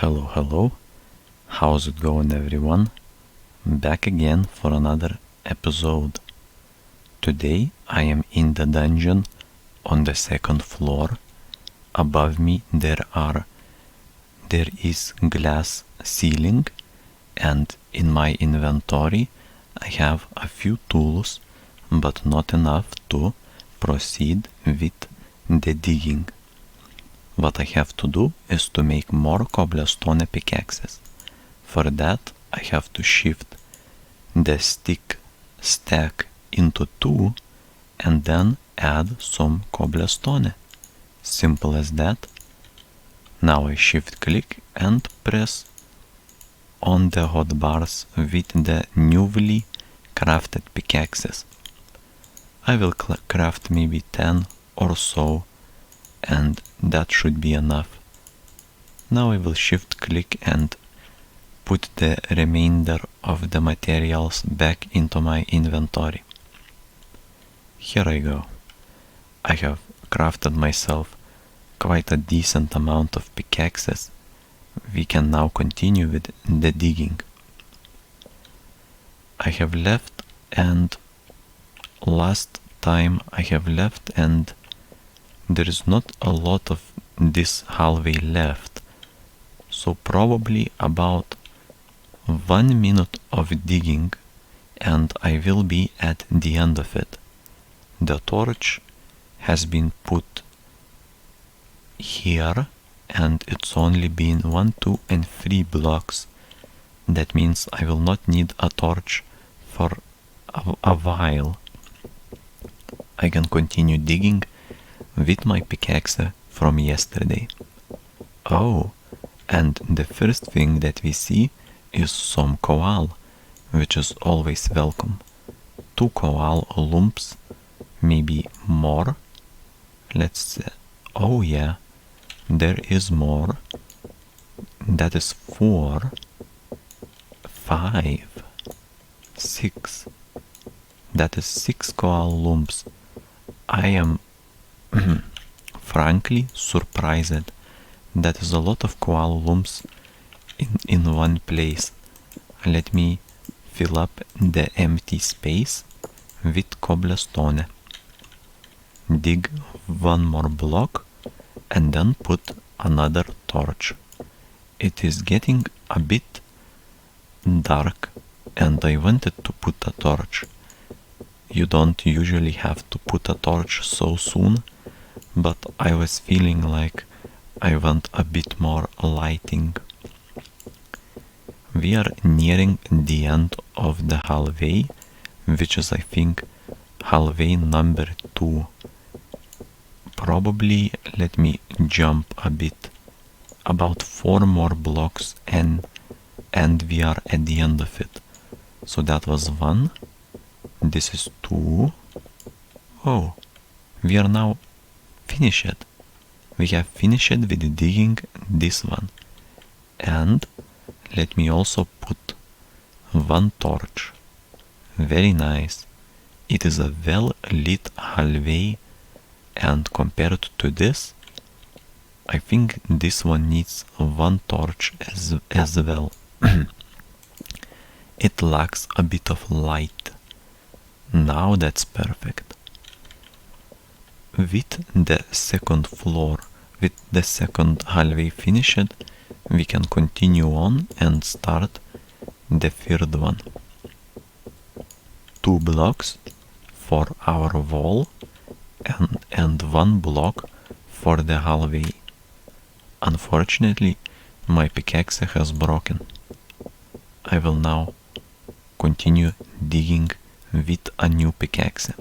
Hello, how's it going everyone? Back again for another episode. Today I am in the dungeon on the second floor. Above me there is glass ceiling, and in my inventory I have a few tools, but not enough to proceed with the digging. What I have to do is to make more cobblestone pickaxes. For that I have to shift the stick stack into 2 and then add some cobblestone. Simple as that. Now I shift click and press on the hotbars with the newly crafted pickaxes. I will craft maybe 10 or so, and that should be enough. Now I will shift click and put the remainder of the materials back into my inventory. Here I go. I have crafted myself quite a decent amount of pickaxes. We can now continue with the digging. I have left, and last time I have left, and there is not a lot of this hallway left, so probably about 1 minute of digging and I will be at the end of it. The torch has been put here and it's only been 1, 2 and 3 blocks. That means I will not need a torch for a while. I can continue digging with my pickaxe from yesterday. Oh, and the first thing that we see is some coal, which is always welcome. 2 coal lumps, maybe more. Let's see. Oh yeah, there is more. That is 4, 5, 6. That is 6 coal lumps. I am frankly surprised. That is a lot of coal lumps in one place. Let me fill up the empty space with cobblestone. Dig 1 more block and then put another torch. It is getting a bit dark and I wanted to put a torch. You don't usually have to put a torch so soon, but I was feeling like I want a bit more lighting. We are nearing the end of the hallway, which is I think hallway number 2. Probably let me jump a bit. About 4 more blocks and we are at the end of it. So that was 1. This is 2. Oh, we are now finished. We have finished with digging this one. And let me also put 1 torch. Very nice. It is a well lit hallway, and compared to this, I think this one needs 1 torch as well. It lacks a bit of light. Now that's perfect. With the second floor, with the second hallway finished, we can continue on and start the third one. 2 blocks for our wall and 1 block for the hallway. Unfortunately, my pickaxe has broken. I will now continue digging with a new pickaxe.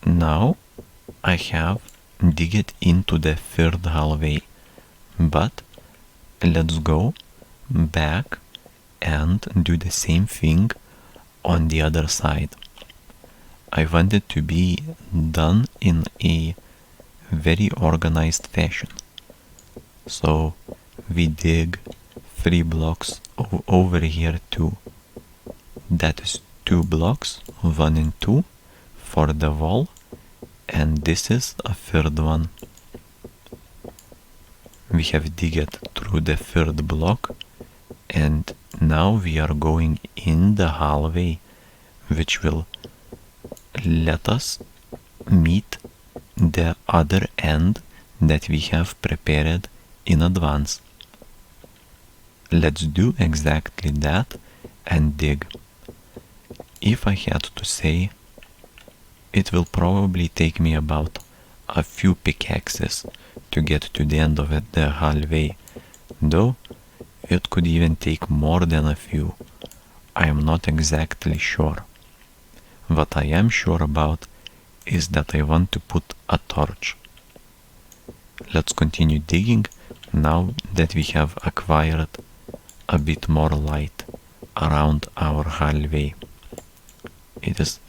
Now I have digged into the third hallway, but let's go back and do the same thing on the other side. I want it to be done in a very organized fashion. So we dig 3 blocks over here too. That is 2 blocks, 1 and 2 for the wall, and this is a third one. We have digged through through the third block, and now we are going in the hallway, which will let us meet the other end that we have prepared in advance. Let's do exactly that and dig. If I had to say, it will probably take me about a few pickaxes to get to the end of the hallway, though it could even take more than a few. I am not exactly sure. What I am sure about is that I want to put a torch. Let's continue digging now that we have acquired a bit more light around our hallway. It is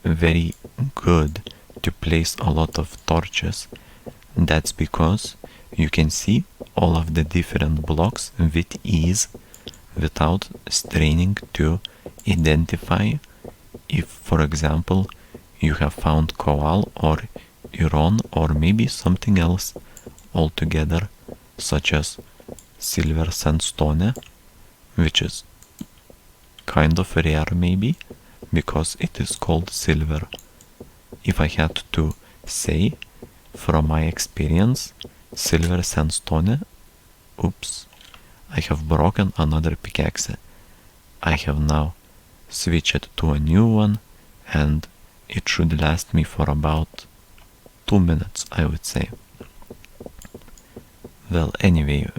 very good to place a lot of torches. That's because you can see all of the different blocks with ease without straining to identify if, for example, you have found coal or iron or maybe something else altogether, such as silver sandstone, which is kind of rare maybe because it is called silver. If I had to say, from my experience, silver sandstone, oops, I have broken another pickaxe. I have now switched to a new one, and it should last me for about 2 minutes, I would say. Well, anyway,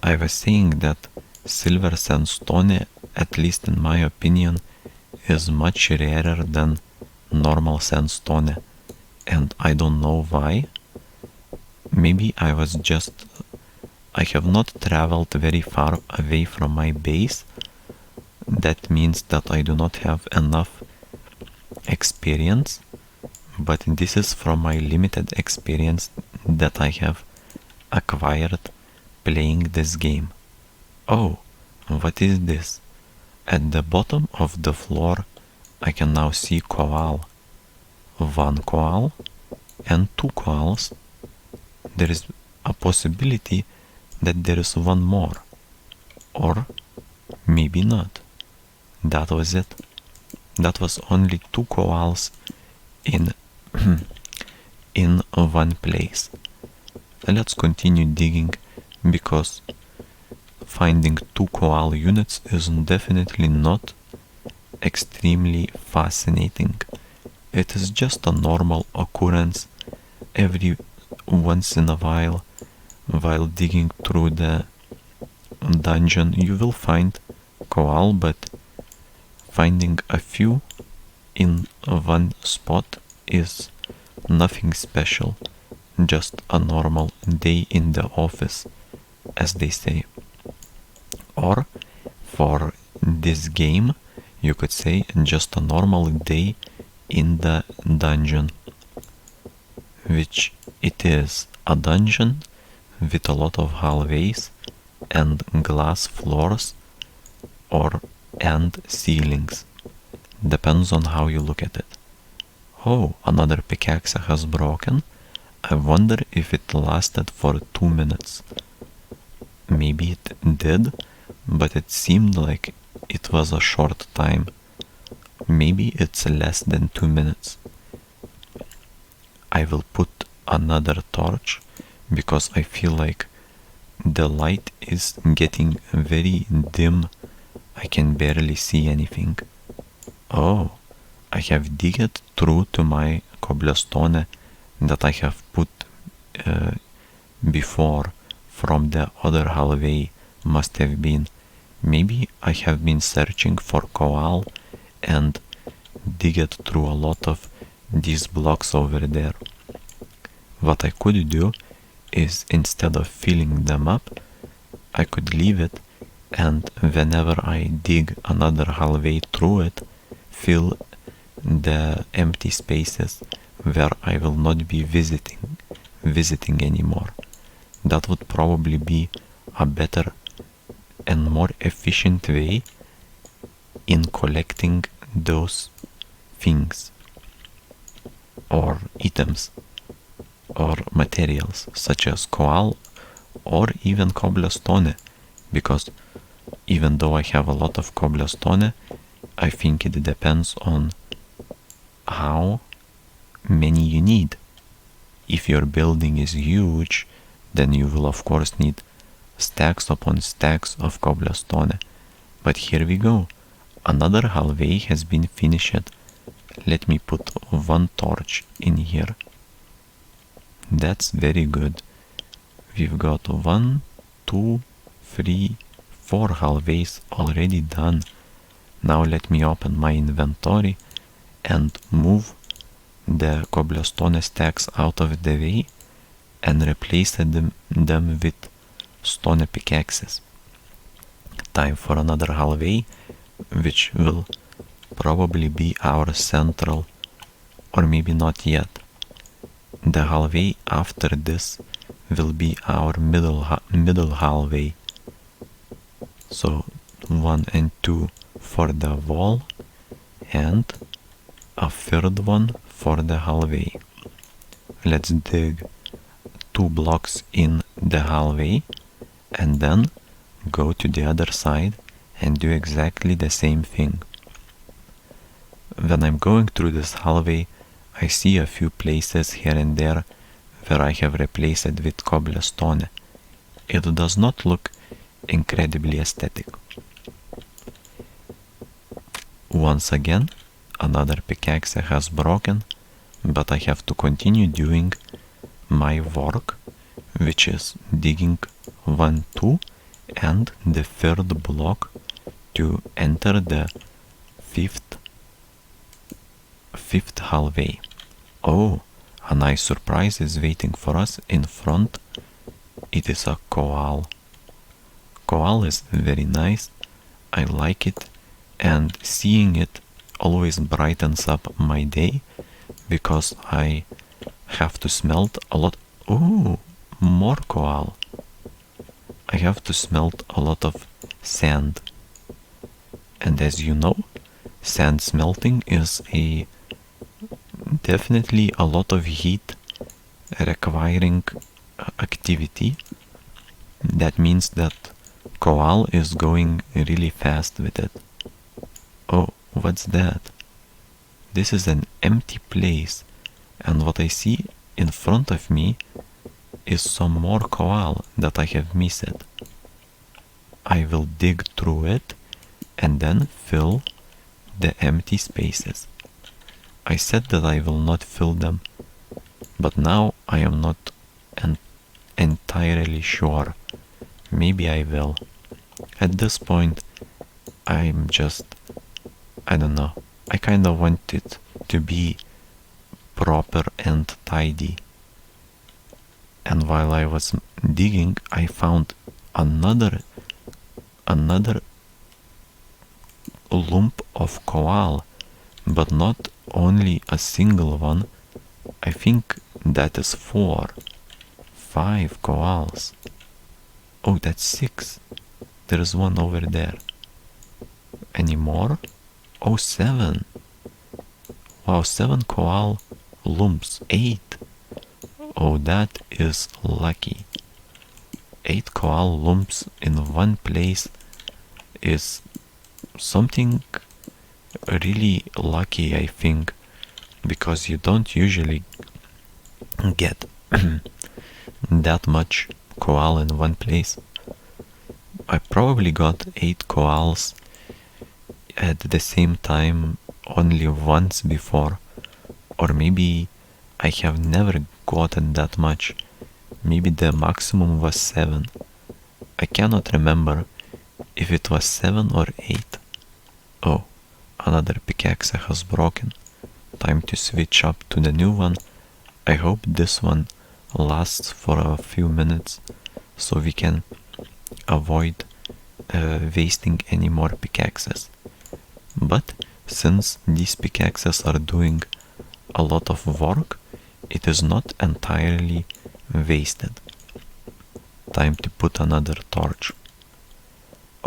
I was saying that silver sandstone, at least in my opinion, is much rarer than normal sandstone, and I don't know why. Maybe I have not traveled very far away from my base. That means that I do not have enough experience, but this is from my limited experience that I have acquired playing this game. Oh, what is this? At the bottom of the floor I can now see coal. 1 coal and 2 coals. There is a possibility that there is one more, or maybe not. That was it. That was only 2 coals in in one place. Let's continue digging, because finding 2 coal units is definitely not extremely fascinating. It is just a normal occurrence every once in a while digging through the dungeon. You will find coal, but finding a few in one spot is nothing special, just a normal day in the office, as they say. Or for this game, you could say just a normal day in the dungeon, which it is a dungeon with a lot of hallways and glass floors and ceilings. Depends on how you look at it. Oh, another pickaxe has broken. I wonder if it lasted for 2 minutes. Maybe it did, but it seemed like it was a short time. Maybe it's less than 2 minutes. I will put another torch because I feel like the light is getting very dim. I can barely see anything. Oh, I have digged through to my cobblestone that I have put before from the other hallway, must have been. Maybe I have been searching for coal and digged through a lot of these blocks over there. What I could do is, instead of filling them up, I could leave it, and whenever I dig another hallway through it, fill the empty spaces where I will not be visiting anymore. That would probably be a better and more efficient way in collecting those things or items or materials such as coal or even cobblestone, because even though I have a lot of cobblestone, I think it depends on how many you need. If your building is huge, then you will of course need stacks upon stacks of cobblestone. But here we go. Another hallway has been finished. Let me put one torch in here. That's very good. We've got 1, 2, 3, 4 hallways already done. Now let me open my inventory and move the cobblestone stacks out of the way and replace them with stone pickaxes. Time for another hallway, which will probably be our central, or maybe not yet. The hallway after this will be our middle hallway. So 1 and 2 for the wall and a third one for the hallway. Let's dig 2 blocks in the hallway and then go to the other side and do exactly the same thing. When I'm going through this hallway, I see a few places here and there where I have replaced it with cobblestone. It does not look incredibly aesthetic. Once again, another pickaxe has broken, but I have to continue doing my work, which is digging 1, 2 and the third block to enter the fifth hallway. Oh, a nice surprise is waiting for us in front. It is a koal. Koal is very nice. I like it, and seeing it always brightens up my day because I have to smelt a lot. Oh, more koal. I have to smelt a lot of sand. And as you know, sand smelting is definitely a lot of heat requiring activity. That means that koal is going really fast with it. Oh, what's that? This is an empty place, and what I see in front of me is some more koal that I have missed. I will dig through it and then fill the empty spaces. I said that I will not fill them, but now I am not entirely sure. Maybe I will. At this point, I'm just, I don't know, I kinda want it to be proper and tidy. And while I was digging, I found another lump of koal, but not only a single one. I think that is 4, 5 koals. Oh, that's 6. There's one over there. Any more? Oh, 7. Wow, 7 koal lumps. 8. Oh, that is lucky. 8 koal lumps in one place is something really lucky, I think, because you don't usually get that much koal in one place. I probably got 8 koals at the same time only once before, or maybe I have never gotten that much. Maybe the maximum was 7. I cannot remember if it was 7 or 8. Oh, another pickaxe has broken. Time to switch up to the new one. I hope this one lasts for a few minutes so we can avoid wasting any more pickaxes. But since these pickaxes are doing a lot of work, it is not entirely wasted. Time to put another torch.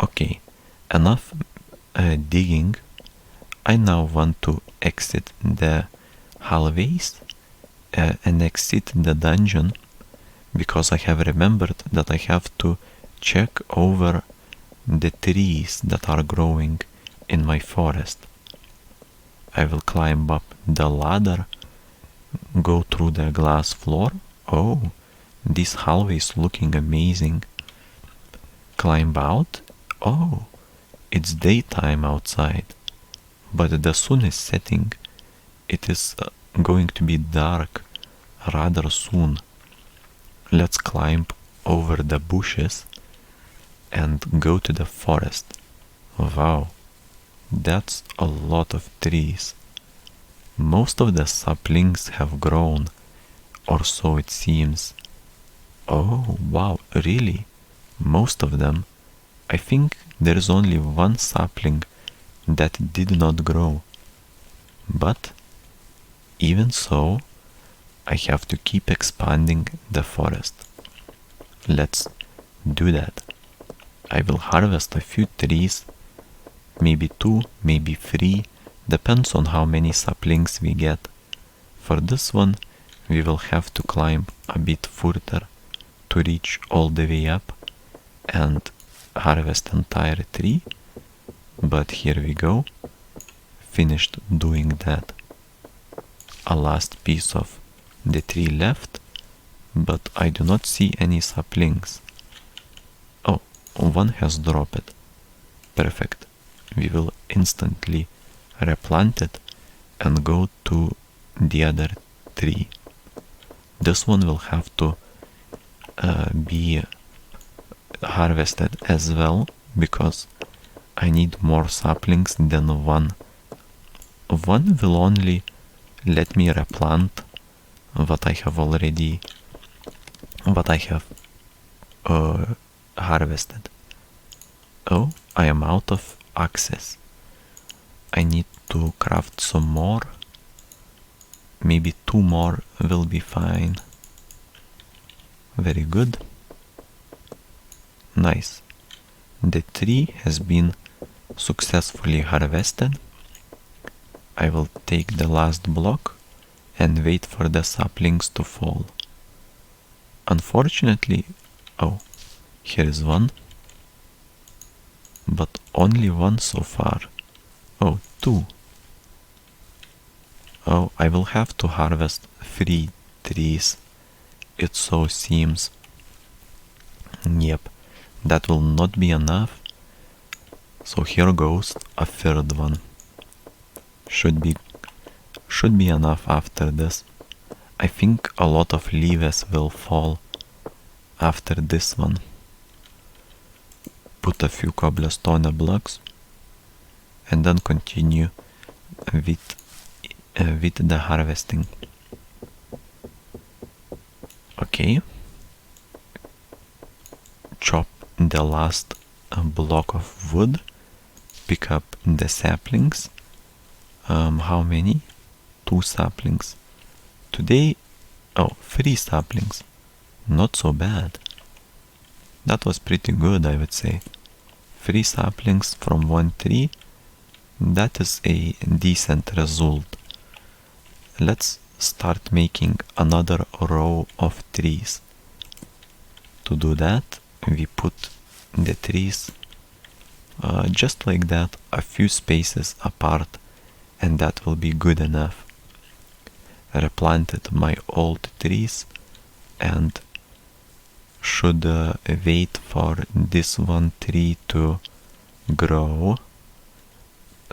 Okay, enough digging. I now want to exit the hallways and exit the dungeon because I have remembered that I have to check over the trees that are growing in my forest. I will climb up the ladder, go through the glass floor. Oh, this hallway is looking amazing. Climb out. Oh, it's daytime outside, but the sun is setting. It is going to be dark rather soon. Let's climb over the bushes and go to the forest. Wow, that's a lot of trees. Most of the saplings have grown, or so it seems. Oh, wow, really? Most of them? I think there is only one sapling that did not grow. But even so, I have to keep expanding the forest. Let's do that. I will harvest a few trees, maybe 2, maybe 3, depends on how many saplings we get. For this one, we will have to climb a bit further to reach all the way up and harvest entire tree, but here we go, finished doing that. A last piece of the tree left, but I do not see any saplings. Oh, one has dropped. Perfect. We will instantly replant it and go to the other tree. This one will have to be harvested as well, because I need more saplings than one. One will only let me replant what I have harvested. Oh, I am out of access. I need to craft some more. Maybe 2 more will be fine. Very good. Nice. The tree has been successfully harvested. I will take the last block and wait for the saplings to fall. Unfortunately, oh, here is one, but only one so far. Oh, 2. Oh, I will have to harvest 3 trees. It so seems. Yep, that will not be enough. So here goes a third one. Should be enough after this. I think a lot of leaves will fall after this one. Put a few cobblestone blocks and then continue with the harvesting. Okay. Chop the last block of wood. Pick up the saplings. How many? 2 saplings. Today, 3 saplings. Not so bad. That was pretty good, I would say. 3 saplings from one tree. That is a decent result. Let's start making another row of trees. To do that, we put the trees just like that, a few spaces apart, and that will be good enough. Replanted my old trees and should wait for this one tree to grow.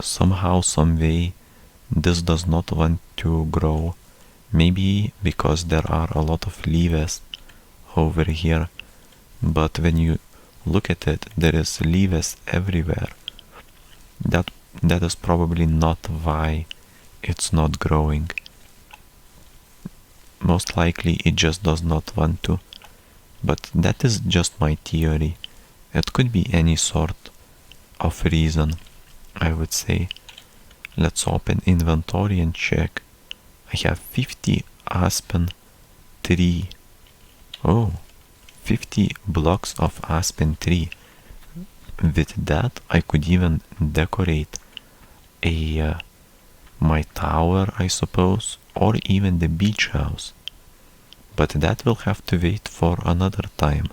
Somehow, some way, this does not want to grow. Maybe because there are a lot of leaves over here, but when you look at it, there is leaves everywhere. That is probably not why it's not growing. Most likely it just does not want to. But that is just my theory. It could be any sort of reason, I would say. Let's open inventory and check. I have 50 aspen tree. Oh, 50 blocks of aspen tree. With that, I could even decorate my tower, I suppose, or even the beach house. but that will have to wait for another time.